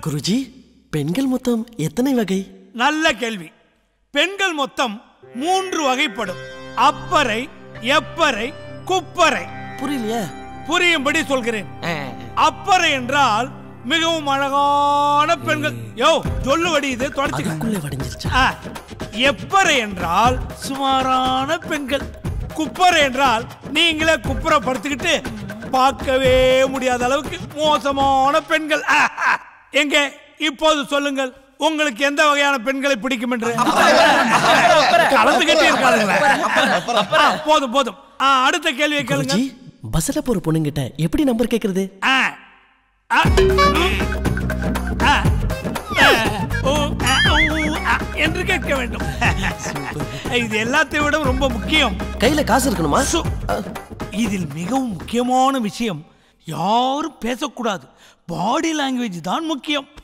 குருஜி, பெண்கள் மொத்தம் எத்தனை வகை? நல்ல கேள்வி. பெண்கள் மொத்தம் 3 வகைப்படும். அப்பறை, எப்பறை, குப்பறை. புரியலையா? புரியும்படி சொல்கிறேன். அப்பறை என்றால் மிகவும் அழகான பெண்கள். யோ சொல்லு வடியுது, தொடச்சுக்குள்ளே வடிஞ்சிருச்சு. எப்பறை என்றால் சுமாரான பெண்கள். குப்பறை என்றால் நீங்களே குப்புற படுத்துக்கிட்டு பார்க்கவே முடியாத அளவுக்கு மோசமான பெண்கள். எங்க இப்போது சொல்லுங்கள், உங்களுக்கு எந்த வகையான பெண்களை பிடிக்கும் என்று. கலந்துகிட்டே இருக்காங்க. போதும் போதும். அடுத்த கேள்வியை கேளுங்க. பஸ்ல போற பொண்ணுங்கிட்ட எப்படி நம்பர் கேக்குறது? என்று கேட்க வேண்டும். இது எல்லாத்தையும் விட ரொம்ப முக்கியம். கையில காசு இருக்கணுமா? இதில் மிகவும் முக்கியமான விஷயம், யாரும் பேசக்கூடாது. பாடி லாங்குவேஜ் தான் முக்கியம்.